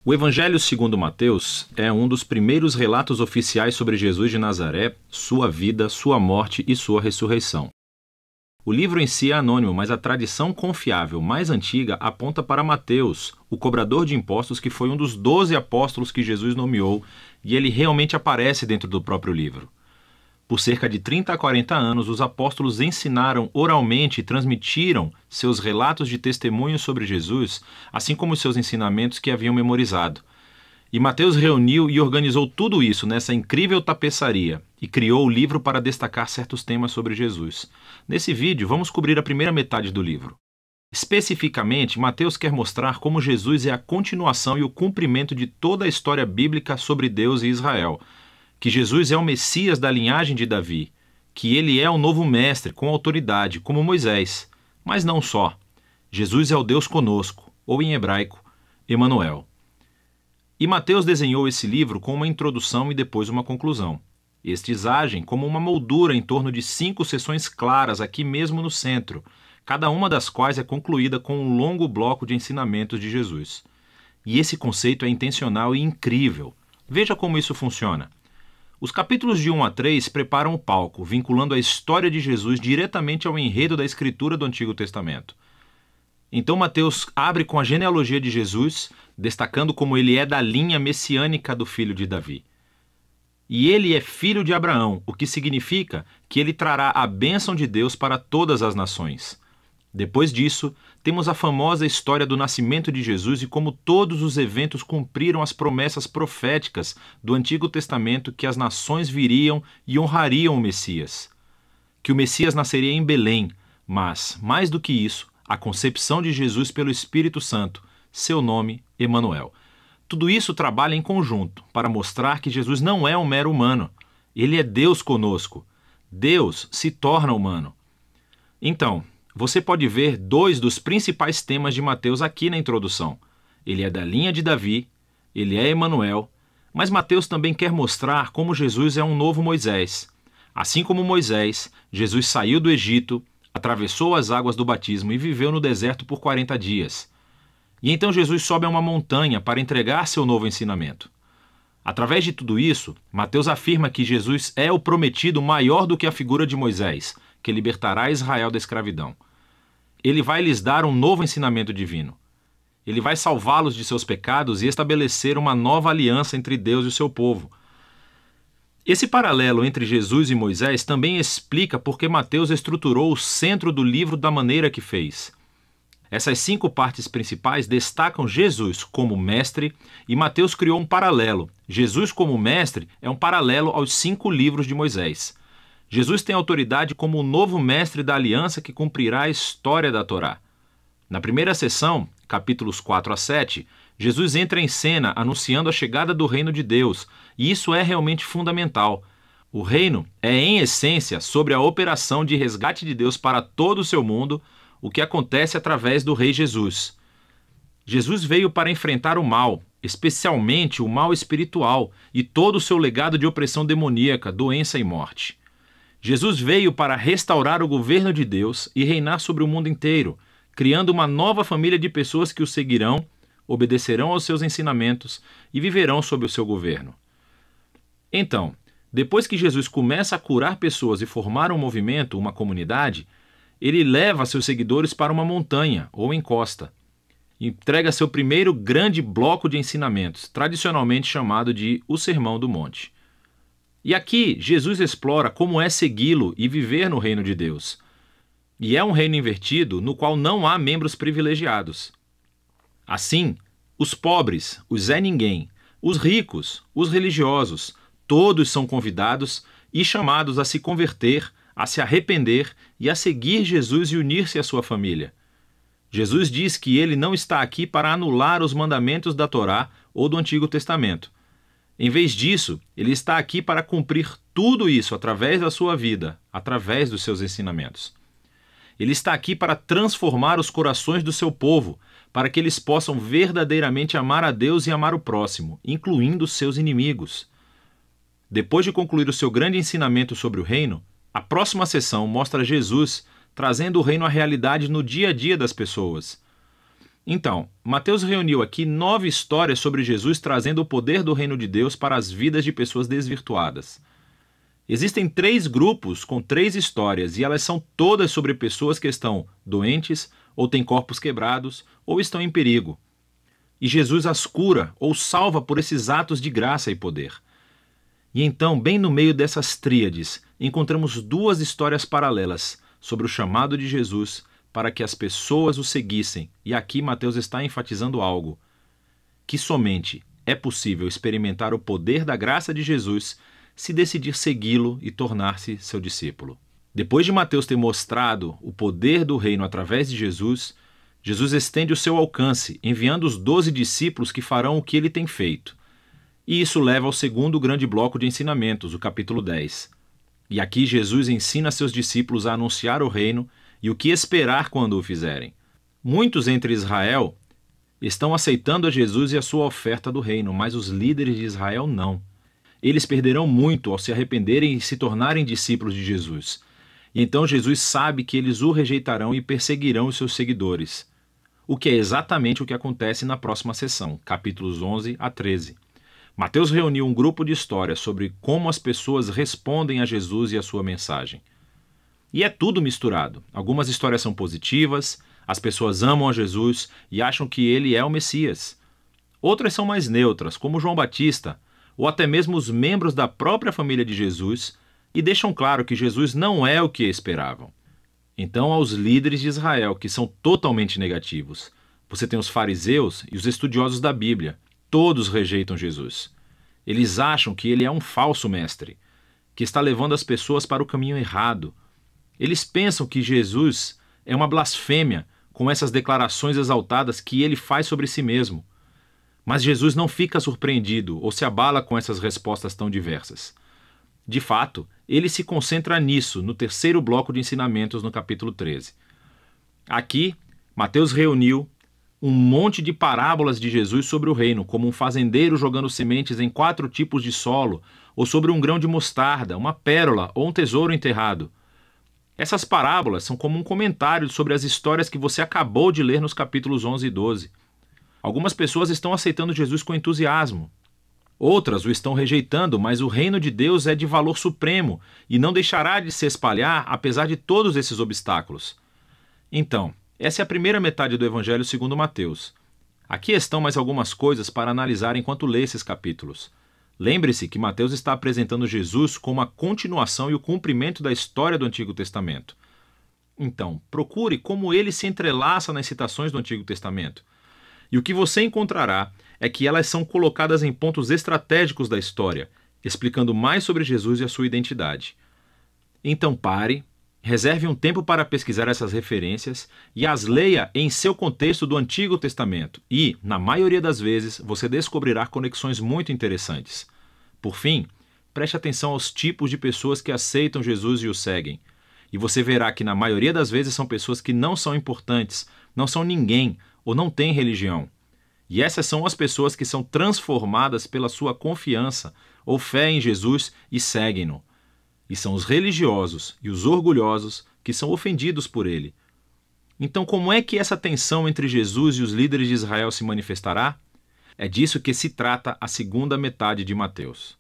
O Evangelho segundo Mateus é um dos primeiros relatos oficiais sobre Jesus de Nazaré, sua vida, sua morte e sua ressurreição. O livro em si é anônimo, mas a tradição confiável mais antiga aponta para Mateus, o cobrador de impostos que foi um dos 12 apóstolos que Jesus nomeou, e ele realmente aparece dentro do próprio livro. Por cerca de 30 a 40 anos, os apóstolos ensinaram oralmente e transmitiram seus relatos de testemunho sobre Jesus, assim como os seus ensinamentos que haviam memorizado. E Mateus reuniu e organizou tudo isso nessa incrível tapeçaria e criou o livro para destacar certos temas sobre Jesus. Nesse vídeo, vamos cobrir a primeira metade do livro. Especificamente, Mateus quer mostrar como Jesus é a continuação e o cumprimento de toda a história bíblica sobre Deus e Israel, que Jesus é o Messias da linhagem de Davi, que ele é o novo mestre com autoridade, como Moisés. Mas não só. Jesus é o Deus conosco, ou em hebraico, Emanuel. E Mateus desenhou esse livro com uma introdução e depois uma conclusão. Estes agem como uma moldura em torno de 5 seções claras aqui mesmo no centro, cada uma das quais é concluída com um longo bloco de ensinamentos de Jesus. E esse conceito é intencional e incrível. Veja como isso funciona. Os capítulos de 1 a 3 preparam o palco, vinculando a história de Jesus diretamente ao enredo da escritura do Antigo Testamento. Então Mateus abre com a genealogia de Jesus, destacando como ele é da linha messiânica do filho de Davi. E ele é filho de Abraão, o que significa que ele trará a bênção de Deus para todas as nações. Depois disso, temos a famosa história do nascimento de Jesus e como todos os eventos cumpriram as promessas proféticas do Antigo Testamento que as nações viriam e honrariam o Messias. Que o Messias nasceria em Belém, mas, mais do que isso, a concepção de Jesus pelo Espírito Santo, seu nome, Emanuel. Tudo isso trabalha em conjunto para mostrar que Jesus não é um mero humano. Ele é Deus conosco. Deus se torna humano. Então, você pode ver 2 dos principais temas de Mateus aqui na introdução. Ele é da linha de Davi, ele é Emanuel, mas Mateus também quer mostrar como Jesus é um novo Moisés. Assim como Moisés, Jesus saiu do Egito, atravessou as águas do batismo e viveu no deserto por 40 dias. E então Jesus sobe a uma montanha para entregar seu novo ensinamento. Através de tudo isso, Mateus afirma que Jesus é o prometido maior do que a figura de Moisés, que libertará Israel da escravidão. Ele vai lhes dar um novo ensinamento divino. Ele vai salvá-los de seus pecados e estabelecer uma nova aliança entre Deus e o seu povo. Esse paralelo entre Jesus e Moisés também explica por que Mateus estruturou o centro do livro da maneira que fez. Essas 5 partes principais destacam Jesus como mestre e Mateus criou um paralelo. Jesus como mestre é um paralelo aos 5 livros de Moisés. Jesus tem autoridade como o novo mestre da aliança que cumprirá a história da Torá. Na primeira sessão, capítulos 4 a 7, Jesus entra em cena anunciando a chegada do reino de Deus, e isso é realmente fundamental. O reino é, em essência, sobre a operação de resgate de Deus para todo o seu mundo, o que acontece através do Rei Jesus. Jesus veio para enfrentar o mal, especialmente o mal espiritual, e todo o seu legado de opressão demoníaca, doença e morte. Jesus veio para restaurar o governo de Deus e reinar sobre o mundo inteiro, criando uma nova família de pessoas que o seguirão, obedecerão aos seus ensinamentos e viverão sob o seu governo. Então, depois que Jesus começa a curar pessoas e formar um movimento, uma comunidade, ele leva seus seguidores para uma montanha ou encosta. Entrega seu primeiro grande bloco de ensinamentos, tradicionalmente chamado de o Sermão do Monte. E aqui, Jesus explora como é segui-lo e viver no reino de Deus. E é um reino invertido no qual não há membros privilegiados. Assim, os pobres, os Zé Ninguém, os ricos, os religiosos, todos são convidados e chamados a se converter, a se arrepender e a seguir Jesus e unir-se à sua família. Jesus diz que ele não está aqui para anular os mandamentos da Torá ou do Antigo Testamento. Em vez disso, ele está aqui para cumprir tudo isso através da sua vida, através dos seus ensinamentos. Ele está aqui para transformar os corações do seu povo, para que eles possam verdadeiramente amar a Deus e amar o próximo, incluindo os seus inimigos. Depois de concluir o seu grande ensinamento sobre o reino, a próxima sessão mostra Jesus trazendo o reino à realidade no dia a dia das pessoas. Então, Mateus reuniu aqui 9 histórias sobre Jesus trazendo o poder do reino de Deus para as vidas de pessoas desvirtuadas. Existem 3 grupos com 3 histórias e elas são todas sobre pessoas que estão doentes, ou têm corpos quebrados, ou estão em perigo. E Jesus as cura ou salva por esses atos de graça e poder. E então, bem no meio dessas tríades, encontramos 2 histórias paralelas sobre o chamado de Jesus para que as pessoas o seguissem. E aqui Mateus está enfatizando algo: que somente é possível experimentar o poder da graça de Jesus se decidir segui-lo e tornar-se seu discípulo. Depois de Mateus ter mostrado o poder do reino através de Jesus, Jesus estende o seu alcance, enviando os 12 discípulos que farão o que ele tem feito. E isso leva ao segundo grande bloco de ensinamentos, o capítulo 10. E aqui Jesus ensina seus discípulos a anunciar o reino e o que esperar quando o fizerem. Muitos entre Israel estão aceitando a Jesus e a sua oferta do reino, mas os líderes de Israel não. Eles perderão muito ao se arrependerem e se tornarem discípulos de Jesus. E então Jesus sabe que eles o rejeitarão e perseguirão os seus seguidores. O que é exatamente o que acontece na próxima sessão, capítulos 11 a 13. Mateus reuniu um grupo de histórias sobre como as pessoas respondem a Jesus e a sua mensagem. E é tudo misturado. Algumas histórias são positivas, as pessoas amam a Jesus e acham que ele é o Messias. Outras são mais neutras, como João Batista, ou até mesmo os membros da própria família de Jesus, e deixam claro que Jesus não é o que esperavam. Então, aos líderes de Israel, que são totalmente negativos. Você tem os fariseus e os estudiosos da Bíblia. Todos rejeitam Jesus. Eles acham que ele é um falso mestre, que está levando as pessoas para o caminho errado. Eles pensam que Jesus é uma blasfêmia com essas declarações exaltadas que ele faz sobre si mesmo. Mas Jesus não fica surpreendido ou se abala com essas respostas tão diversas. De fato, ele se concentra nisso no terceiro bloco de ensinamentos no capítulo 13. Aqui, Mateus reuniu um monte de parábolas de Jesus sobre o reino, como um fazendeiro jogando sementes em 4 tipos de solo, ou sobre um grão de mostarda, uma pérola ou um tesouro enterrado. Essas parábolas são como um comentário sobre as histórias que você acabou de ler nos capítulos 11 e 12. Algumas pessoas estão aceitando Jesus com entusiasmo. Outras o estão rejeitando, mas o reino de Deus é de valor supremo e não deixará de se espalhar apesar de todos esses obstáculos. Então, essa é a primeira metade do Evangelho segundo Mateus. Aqui estão mais algumas coisas para analisar enquanto lê esses capítulos. Lembre-se que Mateus está apresentando Jesus como a continuação e o cumprimento da história do Antigo Testamento. Então, procure como ele se entrelaça nas citações do Antigo Testamento. E o que você encontrará é que elas são colocadas em pontos estratégicos da história, explicando mais sobre Jesus e a sua identidade. Então pare, reserve um tempo para pesquisar essas referências e as leia em seu contexto do Antigo Testamento e, na maioria das vezes, você descobrirá conexões muito interessantes. Por fim, preste atenção aos tipos de pessoas que aceitam Jesus e o seguem. E você verá que na maioria das vezes são pessoas que não são importantes, não são ninguém ou não têm religião. E essas são as pessoas que são transformadas pela sua confiança ou fé em Jesus e seguem-no. E são os religiosos e os orgulhosos que são ofendidos por ele. Então, como é que essa tensão entre Jesus e os líderes de Israel se manifestará? É disso que se trata a segunda metade de Mateus.